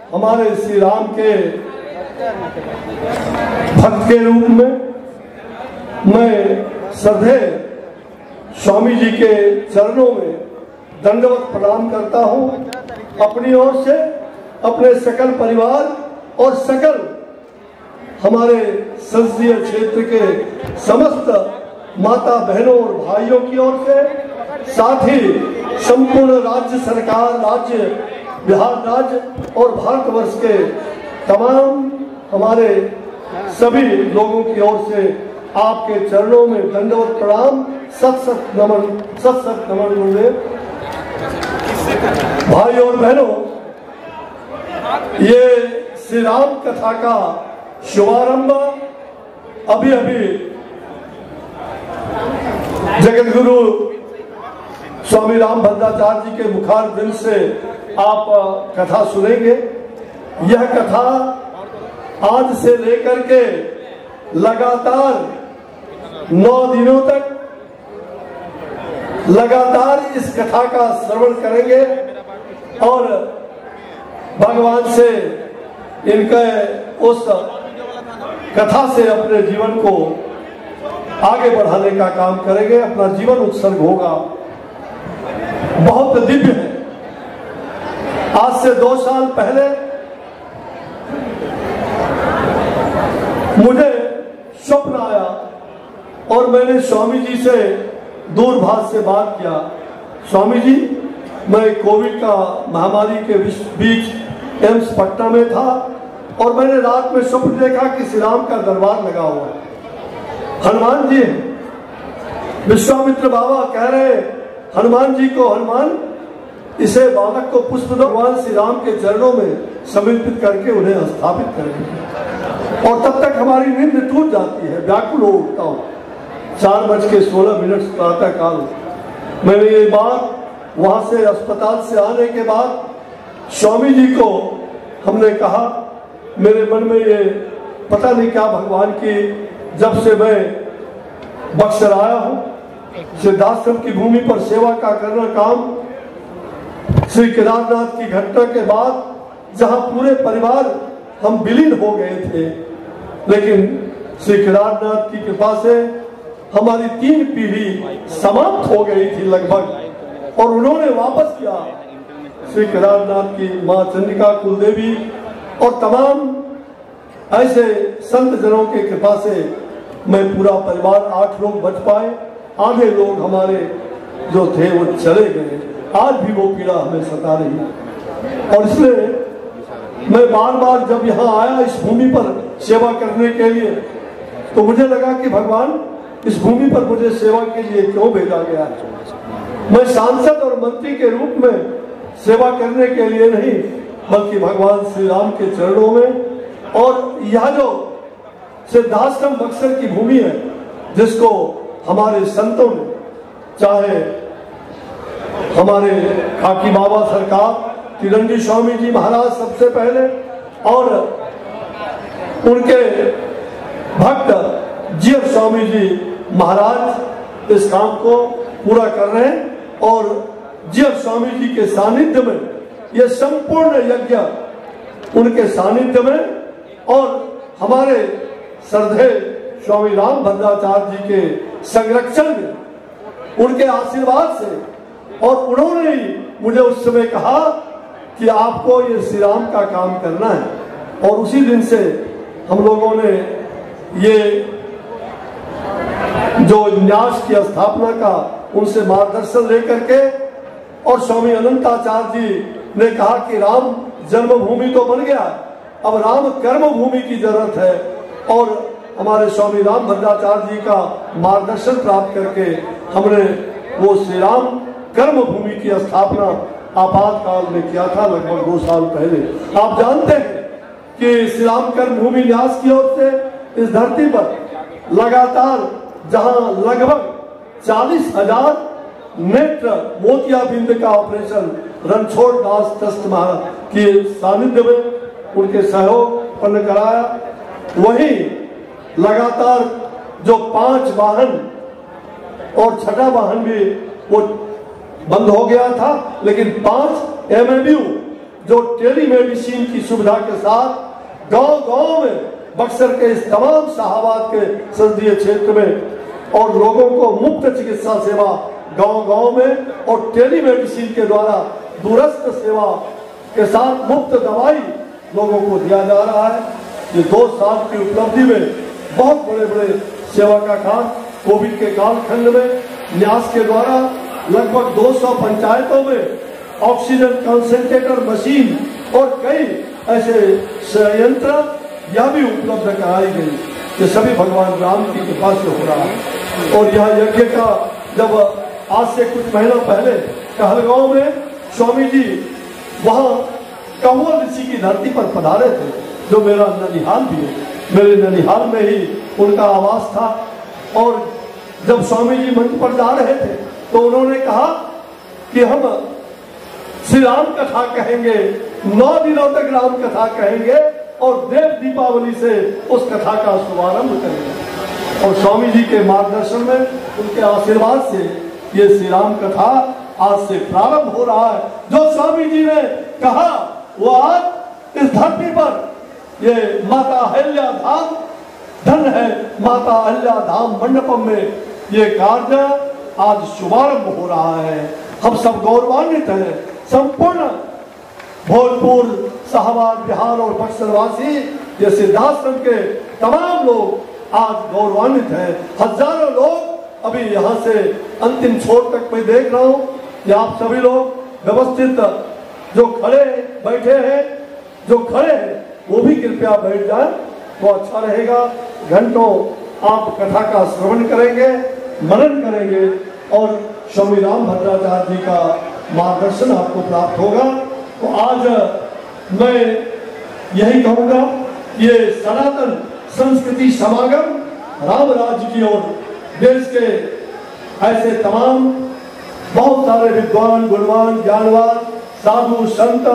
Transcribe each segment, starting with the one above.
हमारे श्री राम के भक्त के रूप में मैं श्रद्धेय स्वामी जी के चरणों में दंडवत प्रणाम करता हूं। अपनी ओर से अपने सकल परिवार और सकल हमारे संसदीय क्षेत्र के समस्त माता बहनों और भाइयों की ओर से, साथ ही संपूर्ण राज्य सरकार, राज्य बिहार राज्य और भारतवर्ष के तमाम हमारे सभी लोगों की ओर से आपके चरणों में दंडवत प्रणाम, सत सत नमन गुरुदेव। भाई और बहनों, ये श्री राम कथा का शुभारंभ अभी जगत गुरु स्वामी राम भद्राचार्य जी के मुखारबिंद से आप कथा सुनेंगे। यह कथा आज से लेकर के लगातार 9 दिनों तक लगातार इस कथा का श्रवण करेंगे और भगवान से इनके उस कथा से अपने जीवन को आगे बढ़ाने का काम करेंगे। अपना जीवन उत्सर्ग होगा। बहुत दिव्य है। आज से 2 साल पहले मुझे स्वप्न आया और मैंने स्वामी जी से दूरभाष से बात किया। स्वामी जी, मैं कोविड का महामारी के बीच एम्स पटना में था और मैंने रात में स्वप्न देखा कि श्री राम का दरबार लगा हुआ है। हनुमान जी, विश्वामित्र बाबा कह रहे हनुमान जी को, हनुमान इसे बालक को पुष्प दो, भगवान श्री राम के चरणों में समर्पित करके उन्हें स्थापित करेंगे। और तब तक हमारी नींद टूट जाती है, व्याकुल हो उठता हूं। 4:16 प्रातः काल मैंने ये बात वहां से अस्पताल से आने के बाद स्वामी जी को हमने कहा। मेरे मन में ये पता नहीं क्या भगवान की, जब से मैं बक्सर आया हूं, सिद्धाश्रम की भूमि पर सेवा का करना काम, श्री केदारनाथ की घटना के बाद जहां पूरे परिवार हम विलीन हो गए थे, लेकिन श्री केदारनाथ की कृपा से हमारी 3 पीढ़ी समाप्त हो गई थी लगभग, और उन्होंने वापस किया। श्री केदारनाथ की मां चंडिका कुलदेवी और तमाम ऐसे संत जनों की कृपा से मैं पूरा परिवार 8 लोग बच पाए। आधे लोग हमारे जो थे वो चले गए। आज भी वो पीड़ा हमें सता रही है। और इसलिए मैं बार बार जब यहाँ आया इस भूमि पर सेवा करने के लिए, तो मुझे लगा कि भगवान इस भूमि पर मुझे सेवा के लिए क्यों भेजा गया है। मैं सांसद और मंत्री के रूप में सेवा करने के लिए नहीं, बल्कि भगवान श्री राम के चरणों में, और यह जो सिद्धाश्रम बक्सर की भूमि है, जिसको हमारे संतों ने, चाहे हमारे खाकी बाबा सरकार, तिरंगी स्वामी जी महाराज सबसे पहले, और उनके भक्त जीर स्वामी जी महाराज इस काम को पूरा कर रहे हैं। और जीर स्वामी जी के सानिध्य में यह संपूर्ण यज्ञ, उनके सानिध्य में और हमारे श्रद्धेय स्वामी राम भद्राचार्य जी के संरक्षण में, उनके आशीर्वाद से, और उन्होंने ही मुझे उस समय कहा कि आपको ये श्री राम का काम करना है। और उसी दिन से हम लोगों ने ये जो न्यास की स्थापना का उनसे मार्गदर्शन लेकर के, और स्वामी अनंताचार्य जी ने कहा कि राम जन्मभूमि तो बन गया, अब राम कर्म भूमि की जरूरत है। और हमारे स्वामी राम भद्राचार्य जी का मार्गदर्शन प्राप्त करके हमने वो श्री राम कर्म भूमि की स्थापना आपातकाल में किया था, लगभग 2 साल पहले। आप जानते हैं कि श्री राम कर्म भूमि न्यास की ओर से इस धरती पर लगातार, जहां लगभग 40,000 नेत्र मोतियाबिंद का ऑपरेशन रणछोड़ दास ट्रस्ट के सानिध्य में उनके सहयोग पर कराया, वही लगातार जो 5 वाहन और 6ठा वाहन भी वो बंद हो गया था, लेकिन 5 MMU जो टेलीमेडिसिन की सुविधा के साथ गांव-गांव में बक्सर के इस तमाम शाहाबाद के संसदीय क्षेत्र में और लोगों को मुफ्त चिकित्सा सेवा गांव-गांव में और टेलीमेडिसिन के द्वारा दूरस्थ सेवा के साथ मुफ्त दवाई लोगों को दिया जा रहा है। ये 2 साल की उपलब्धि में बहुत बड़े-बड़े सेवा का काम कोविड के कालखंड में न्यास के द्वारा लगभग 200 पंचायतों में ऑक्सीजन कंसंट्रेटर मशीन और कई ऐसे संयंत्र यह भी उपलब्ध कराई गई। ये सभी भगवान राम की कृपा से हो रहा है। और यह यज्ञ का जब आज से कुछ महीना पहले कहलगांव में स्वामी जी वहां कौवल ऋषि की धरती पर पधारे थे, जो मेरा ननिहाल भी है। मेरे ननिहाल में ही उनका आवास था। और जब स्वामी जी मंच पर जा रहे थे तो उन्होंने कहा कि हम श्री राम कथा कहेंगे, 9 दिनों तक राम कथा कहेंगे और देव दीपावली से उस कथा का शुभारंभ करेंगे। और स्वामी जी के मार्गदर्शन में, उनके आशीर्वाद से ये श्री राम कथा आज से प्रारंभ हो रहा है। जो स्वामी जी ने कहा वो आज इस धरती पर ये माता अहिल्या धाम धन है। माता अहिल्या धाम मंडपम में ये कार्य आज शुभारंभ हो रहा है। हम सब गौरवान्वित हैं। संपूर्ण भोजपुर, शाहबाद, बिहार और बक्सरवासी, ये सिद्धाश्रम के तमाम लोग आज गौरवान्वित हैं। हजारों लोग अभी यहाँ से अंतिम छोर तक मैं देख रहा हूँ। ये आप सभी लोग व्यवस्थित जो खड़े बैठे हैं, जो खड़े हैं वो भी कृपया बैठ जाए तो अच्छा रहेगा। घंटों आप कथा का श्रवण करेंगे, मनन करेंगे और स्वामी राम भद्राचार्य जी का मार्गदर्शन आपको प्राप्त होगा। तो आज मैं यही कहूँगा, ये सनातन संस्कृति समागम राम राज्य की ओर देश के ऐसे तमाम बहुत सारे विद्वान, गुणवान, ज्ञानवान, साधु, संत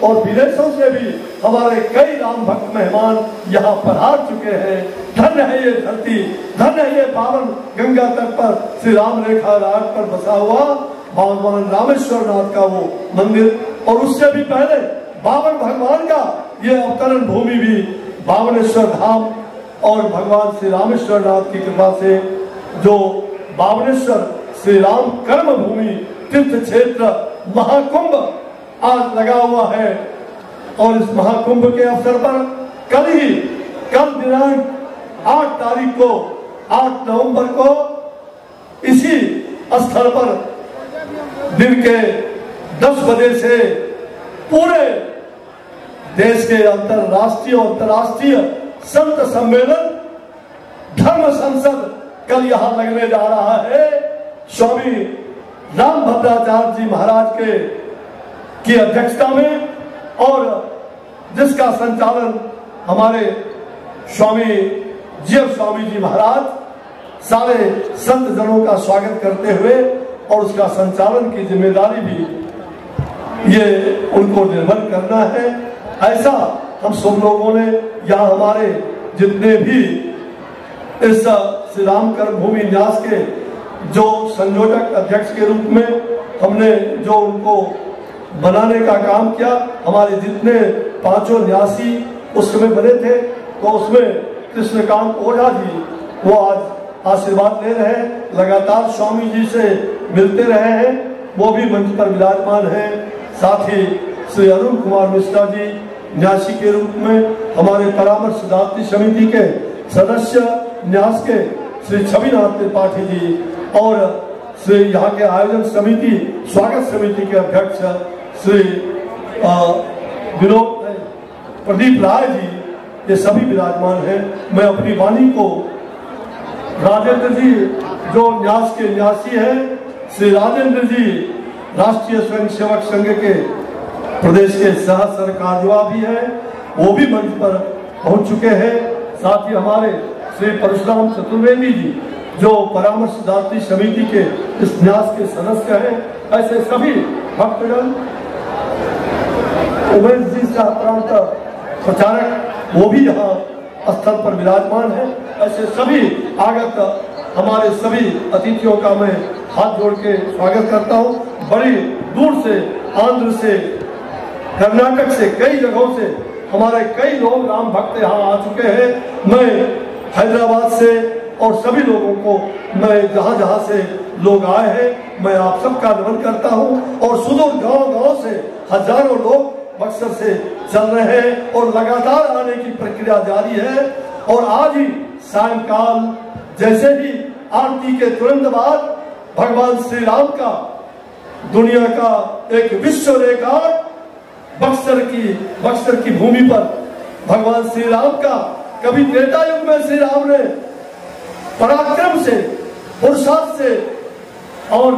और विदेशों से भी हमारे कई राम भक्त मेहमान यहाँ पधार चुके हैं। धन्य है ये धरती, धन्य है ये पावन गंगा तट पर श्री राम रेखा राज पर बसा हुआ भगवान रामेश्वर नाथ का वो मंदिर। और उससे भी पहले बावन भगवान का ये अवतरण भूमि भी बावनेश्वर धाम और भगवान श्री रामेश्वर नाथ की कृपा से जो बावनेश्वर श्री राम कर्म भूमि तीर्थ क्षेत्र महाकुंभ आज लगा हुआ है। और इस महाकुंभ के अवसर पर कल दिनांक 8 तारीख को, 8 नवंबर को इसी स्थल पर दिन के 10 बजे से पूरे देश के अंतरराष्ट्रीय और अंतरराष्ट्रीय संत सम्मेलन धर्म संसद कल यहाँ लगने जा रहा है। स्वामी राम भद्राचार्य जी महाराज की अध्यक्षता में और जिसका संचालन हमारे स्वामी जी महाराज सारे संत जनों का स्वागत करते हुए और उसका संचालन की जिम्मेदारी भी ये उनको निर्भर करना है। ऐसा हम सब लोगों ने यहाँ हमारे जितने भी इस श्री राम कर्म भूमि न्यास के जो संयोजक अध्यक्ष के रूप में हमने जो उनको बनाने का काम किया, हमारे जितने 5 न्यासी उस समय बने थे, तो उसमें कृष्णकांत ओझा जी वो आज आशीर्वाद ले रहे हैं, लगातार स्वामी जी से मिलते रहे हैं, वो भी मंच पर विराजमान हैं। साथ ही श्री अरुण कुमार मिश्रा जी न्यासी के रूप में, हमारे परामर्शदात्री समिति के सदस्य न्यास के श्री छविनाथ त्रिपाठी जी और श्री यहाँ के आयोजन समिति स्वागत समिति के अध्यक्ष श्री विनोद प्रदीप राय जी, ये सभी विराजमान हैं। मैं अपनी वाणी को राजेंद्र जी जो न्यास के न्यासी हैं, श्री राजेंद्र जी राष्ट्रीय स्वयंसेवक संघ के प्रदेश के सह सरकार्यवाह भी हैं, वो भी मंच पर पहुंच चुके हैं। साथ ही हमारे श्री परशुराम चतुर्वेदी जी जो परामर्शदात्री समिति के इस न्यास के सदस्य हैं। ऐसे सभी भक्तगण, उमेश जी शाहप्रांत प्रचारक वो भी यहाँ स्थल पर विराजमान है। ऐसे सभी आगत हमारे सभी अतिथियों का मैं हाथ जोड़ के स्वागत करता हूँ। बड़ी दूर से, आंध्र से कर्नाटक से कई जगहों से हमारे कई लोग राम भक्त यहाँ आ चुके हैं। मैं हैदराबाद से और सभी लोगों को, मैं जहाँ जहाँ से लोग आए हैं, मैं आप सबका नमन करता हूँ। और सुदूर गांव-गांव से हजारों लोग बक्सर से चल रहे हैं और लगातार आने की प्रक्रिया जारी है। और आज ही सायंकाल जैसे ही आरती के तुरंत बाद भगवान श्री राम का दुनिया का एक विश्व रिकॉर्ड बक्सर की भूमि पर भगवान श्री राम का, कभी त्रेता युग में श्री राम ने पराक्रम से, पुरुषार्थ से और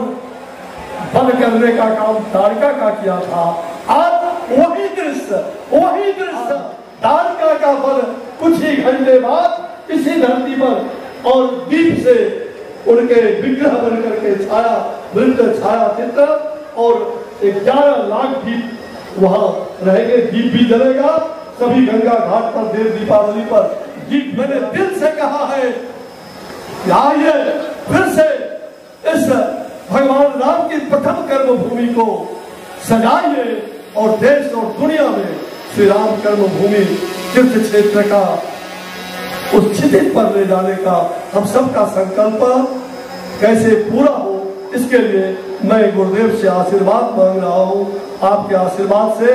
बल करने का काम ताड़का का किया था। आज वही दृश्य ताड़का का बल कुछ ही घंटे बाद इसी धरती पर और दीप से उनके विग्रह बन करके छाया, वृंद छाया चित्र और 11 लाख दीप वहां रहेंगे। दीप भी जलेगा सभी गंगा घाट पर देव दीपावली पर दीप। मैंने दिल से कहा है कि आइए फिर से इस भगवान राम की प्रथम कर्म भूमि को सजाइए और देश और दुनिया में श्री राम कर्म भूमि तीर्थ क्षेत्र का उस क्षितिज पर ले जाने का हम सबका संकल्प कैसे पूरा हो, इसके लिए मैं गुरुदेव से आशीर्वाद मांग रहा हूँ। आपके आशीर्वाद से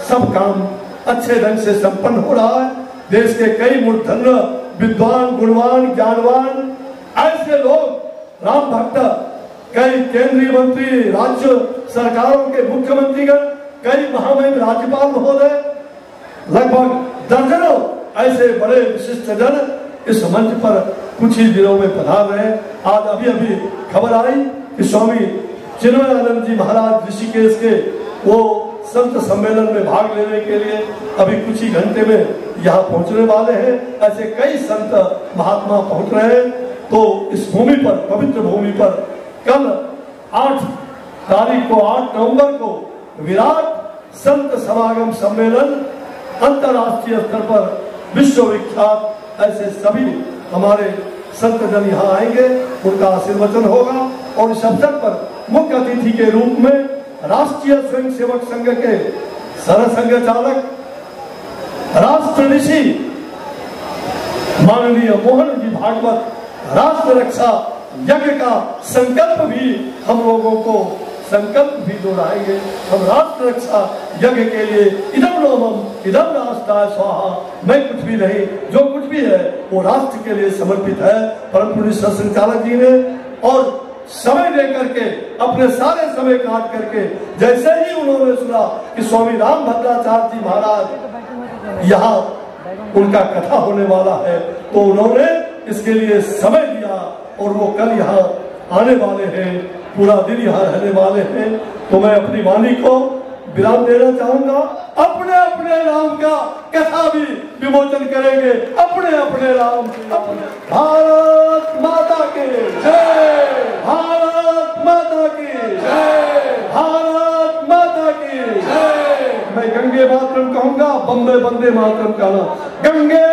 सब काम अच्छे ढंग से संपन्न हो रहा है। देश के कई मूर्धन्य विद्वान, गुणवान, ज्ञानवान ऐसे लोग राम भक्त, कई केंद्रीय मंत्री, राज्य सरकारों के मुख्यमंत्रीगण, कई महामहिम राज्यपाल महोदय, लगभग दर्जनों ऐसे बड़े विशिष्ट जन इस मंच पर कुछ ही दिनों में पधार रहे। आज अभी खबर आई कि स्वामी चिन्मयानंद जी महाराज ऋषिकेश के वो संत सम्मेलन में भाग लेने के लिए अभी कुछ ही घंटे में यहाँ पहुंचने वाले हैं। ऐसे कई संत महात्मा पहुंच रहे हैं। तो इस भूमि पर, पवित्र भूमि पर कल 8 तारीख को, 8 नवंबर को विराट संत समागम सम्मेलन अंतर्राष्ट्रीय स्तर पर विश्व विख्यात ऐसे सभी हमारे संत जन यहाँ आएंगे, उनका आशीर्वचन होगा। और इस अवसर पर मुख्य अतिथि के रूप में राष्ट्रीय स्वयं सेवक संघ के सरसंघ चालक, राष्ट्र ऋषि माननीय मोहन जी भागवत राष्ट्र रक्षा यज्ञ का संकल्प भी हम लोगों को संकल्प भी दोहराएंगे। हम राष्ट्र रक्षा यज्ञ के लिए इदम लोमम इदम राष्ट्राय स्वाहा, मैं कुछ भी नहीं, जो कुछ भी है वो राष्ट्र के लिए समर्पित है। परम पूज्य संचालक जी ने और समय लेकर के, अपने सारे समय काट करके, जैसे ही उन्होंने सुना कि स्वामी रामभद्राचार्य जी महाराज यहाँ उनका कथा होने वाला है, तो उन्होंने इसके लिए समय दिया और वो कल यहाँ आने वाले हैं, पूरा दिन यहाँ रहने वाले हैं। तो मैं अपनी वाणी को विराम देना चाहूंगा। अपने अपने राम का कथा भी विमोचन करेंगे, अपने अपने राम। भारत माता की जय, भारत माता की जय, भारत माता की जय। मैं गंगे मातरम कहूंगा, बम्बे वंदे मातरम कहना। गंगे